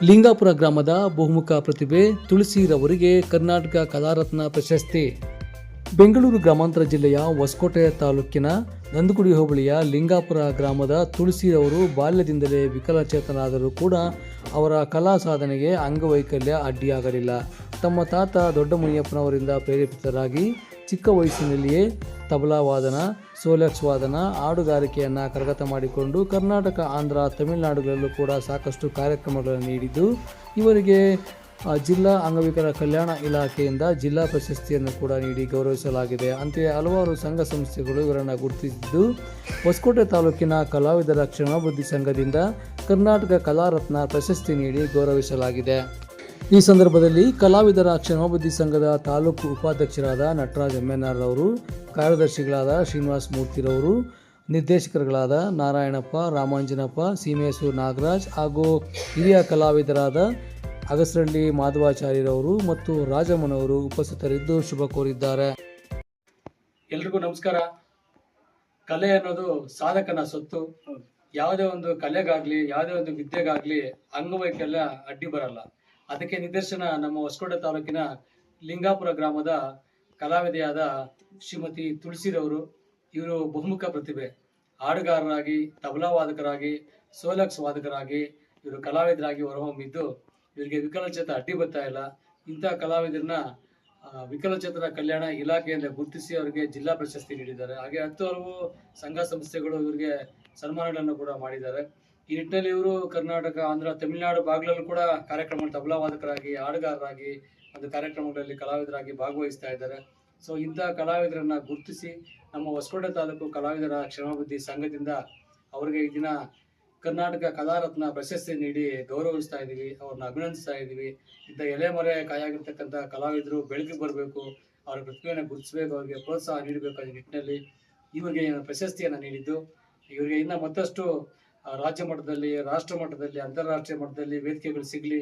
ಲಿಂಗಾಪುರ ಗ್ರಾಮದ ಬಹುಮುಖ ಪ್ರತಿಭೆ ತುಳಸಿರವರಿಗೆ ಕರ್ನಾಟಕ ಕಲಾರತ್ನ ಪ್ರಶಸ್ತಿ. ಬೆಂಗಳೂರು ಗ್ರಾಮಾಂತರ ಜಿಲ್ಲೆಯ ಹೊಸಕೋಟೆ ತಾಲೂಕಿನ ನಂದಗುಡಿ ಹೋಬಳಿಯ ಲಿಂಗಾಪುರ ಗ್ರಾಮದ ತುಳಸಿರವರು ಬಾಲ್ಯದಿಂದಲೇ ವಿಕಲಚೇತನರಾದರೂ ಕೂಡ ಅವರ ಕಲಾ ಸಾಧನೆಗೆ ಅಂಗವೈಕಲ್ಯ ಅಡ್ಡಿಯಾಗಲಿಲ್ಲ. ತಮ್ಮ ತಾತ ದೊಡ್ಡ ಮುನಿಯಪ್ಪನವರಿಂದ ಪ್ರೇರೇಪಿತರಾಗಿ ಚಿಕ್ಕ ವಯಸ್ಸಿನಲ್ಲಿಯೇ ತಬಲಾ ವಾದನ, ಸೋಲೆಕ್ಸ್ ವಾದನ, ಹಾಡುಗಾರಿಕೆಯನ್ನು ಕರಗತ ಮಾಡಿಕೊಂಡು ಕರ್ನಾಟಕ, ಆಂಧ್ರ, ತಮಿಳುನಾಡುಗಳಲ್ಲೂ ಕೂಡ ಸಾಕಷ್ಟು ಕಾರ್ಯಕ್ರಮಗಳನ್ನು ನೀಡಿದ್ದು ಇವರಿಗೆ ಜಿಲ್ಲಾ ಅಂಗವಿಕಲ ಕಲ್ಯಾಣ ಇಲಾಖೆಯಿಂದ ಜಿಲ್ಲಾ ಪ್ರಶಸ್ತಿಯನ್ನು ಕೂಡ ನೀಡಿ ಗೌರವಿಸಲಾಗಿದೆ. ಅಂತೆಯೇ ಹಲವಾರು ಸಂಘ ಸಂಸ್ಥೆಗಳು ಇವರನ್ನು ಗುರುತಿಸಿದ್ದು ಹೊಸಕೋಟೆ ತಾಲೂಕಿನ ಕಲಾವಿದರ ಕ್ಷೇಮಾಭಿವೃದ್ಧಿ ಸಂಘದಿಂದ ಕರ್ನಾಟಕ ಕಲಾರತ್ನ ಪ್ರಶಸ್ತಿ ನೀಡಿ ಗೌರವಿಸಲಾಗಿದೆ. ಈ ಸಂದರ್ಭದಲ್ಲಿ ಕಲಾವಿದರ ಕ್ಷೇಮಾಭಿವೃದ್ಧಿ ಸಂಘದ ತಾಲೂಕು ಉಪಾಧ್ಯಕ್ಷರಾದ ನಟರಾಜ್ MNR ಅವರು, ಕಾರ್ಯದರ್ಶಿಗಳಾದ ಶ್ರೀನಿವಾಸ ಮೂರ್ತಿರವರು, ನಿರ್ದೇಶಕರುಗಳಾದ ನಾರಾಯಣಪ್ಪ, ರಾಮಾಂಜನಪ್ಪ, ಸೀಮೇಶ್ವರ ನಾಗರಾಜ್ ಹಾಗೂ ಹಿರಿಯ ಕಲಾವಿದರಾದ ಅಗಸರಳ್ಳಿ ಮಾಧವಾಚಾರ್ಯರವರು ಮತ್ತು ರಾಜಮ್ಮನವರು ಉಪಸ್ಥಿತರಿದ್ದು ಶುಭ ಕೋರಿದ್ದಾರೆ. ಎಲ್ರಿಗೂ ನಮಸ್ಕಾರ. ಕಲೆ ಅನ್ನೋದು ಸಾಧಕನ ಸೊತ್ತು. ಯಾವುದೇ ಒಂದು ಕಲೆಗಾಗ್ಲಿ, ಯಾವುದೇ ಒಂದು ವಿದ್ಯೆಗಾಗ್ಲಿ ಅಂಗವೈಕಲ್ಯ ಅಡ್ಡಿ ಬರಲ್ಲ. ಅದಕ್ಕೆ ನಿದರ್ಶನ ನಮ್ಮ ಹೊಸಕೋಟೆ ತಾಲೂಕಿನ ಲಿಂಗಾಪುರ ಗ್ರಾಮದ ಕಲಾವಿದೆಯಾದ ಶ್ರೀಮತಿ ತುಳಸಿರವರು. ಇವರು ಬಹುಮುಖ ಪ್ರತಿಭೆ. ಹಾಡುಗಾರರಾಗಿ, ತಬಲಾ ವಾದಕರಾಗಿ, ಸೋಲೆಕ್ಸ್ ವಾದಕರಾಗಿ ಇವರು ಕಲಾವಿದರಾಗಿ ಹೊರಹೊಮ್ಮಿದ್ದು ಇವರಿಗೆ ವಿಕಲಚೇತನ ಅಡ್ಡಿ ಬರ್ತಾ ಇಲ್ಲ. ಇಂಥ ಕಲಾವಿದರನ್ನ ವಿಕಲಚೇತನ ಕಲ್ಯಾಣ ಇಲಾಖೆಯಿಂದ ಗುರುತಿಸಿ ಅವರಿಗೆ ಜಿಲ್ಲಾ ಪ್ರಶಸ್ತಿ ನೀಡಿದ್ದಾರೆ. ಹಾಗೆ 10 ಹಲವು ಸಂಘ ಸಂಸ್ಥೆಗಳು ಇವರಿಗೆ ಸನ್ಮಾನಗಳನ್ನು ಕೂಡ ಮಾಡಿದ್ದಾರೆ. ಈ ನಿಟ್ಟಿನಲ್ಲಿ ಇವರು ಕರ್ನಾಟಕ, ಆಂಧ್ರ, ತಮಿಳುನಾಡು ಭಾಗಗಳಲ್ಲೂ ಕೂಡ ಕಾರ್ಯಕ್ರಮ ತಬಲಾ ವಾದಕರಾಗಿ, ಹಾಡುಗಾರರಾಗಿ ಒಂದು ಕಾರ್ಯಕ್ರಮಗಳಲ್ಲಿ ಕಲಾವಿದರಾಗಿ ಭಾಗವಹಿಸ್ತಾ ಇದ್ದಾರೆ. ಸೊ ಇಂಥ ಕಲಾವಿದರನ್ನ ಗುರುತಿಸಿ ನಮ್ಮ ಹೊಸಕೋಟೆ ತಾಲೂಕು ಕಲಾವಿದರ ಕ್ಷೇಮಾಭಿವೃದ್ಧಿ ಸಂಘದಿಂದ ಅವರಿಗೆ ಈ ದಿನ ಕರ್ನಾಟಕ ಕಲಾರತ್ನ ಪ್ರಶಸ್ತಿ ನೀಡಿ ಗೌರವಿಸ್ತಾ ಇದ್ದೀವಿ, ಅವ್ರನ್ನ ಅಭಿನಂದಿಸ್ತಾ ಇದ್ದೀವಿ. ಇಂಥ ಎಲೆಮರೆ ಕಾಯಾಗಿರ್ತಕ್ಕಂಥ ಕಲಾವಿದರು ಬೆಳಕಿಗೆ ಬರಬೇಕು, ಅವರ ಪ್ರತಿಭೆಯನ್ನು ಗುರುತಿಸಬೇಕು, ಅವರಿಗೆ ಪ್ರೋತ್ಸಾಹ ನೀಡಬೇಕು. ಅದೇ ನಿಟ್ಟಿನಲ್ಲಿ ಇವರಿಗೆ ಪ್ರಶಸ್ತಿಯನ್ನು ನೀಡಿದ್ದು ಇವರಿಗೆ ಇನ್ನು ಮತ್ತಷ್ಟು ರಾಜ್ಯ ಮಟ್ಟದಲ್ಲಿ, ರಾಷ್ಟ್ರ ಮಟ್ಟದಲ್ಲಿ, ಅಂತಾರಾಷ್ಟ್ರೀಯ ಮಟ್ಟದಲ್ಲಿ ವೇದಿಕೆಗಳು ಸಿಗಲಿ,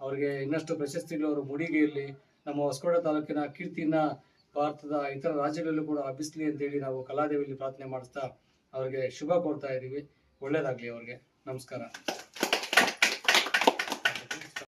ಅವರಿಗೆ ಇನ್ನಷ್ಟು ಪ್ರಶಸ್ತಿಗಳು ಅವರು ಮುಡಿಗೆ ಇರಲಿ, ನಮ್ಮ ಹೊಸಕೋಟೆ ತಾಲೂಕಿನ ಕೀರ್ತಿನ ಭಾರತದ ಇತರ ರಾಜ್ಯಗಳಲ್ಲೂ ಕೂಡ ಹಬ್ಬಿಸಲಿ ಅಂತೇಳಿ ನಾವು ಕಲಾದೇವಿಯಲ್ಲಿ ಪ್ರಾರ್ಥನೆ ಮಾಡಿಸ್ತಾ ಅವರಿಗೆ ಶುಭ ಕೋರ್ತಾ ಇದ್ದೀವಿ. ಒಳ್ಳೆಯದಾಗಲಿ ಅವ್ರಿಗೆ. ನಮಸ್ಕಾರ.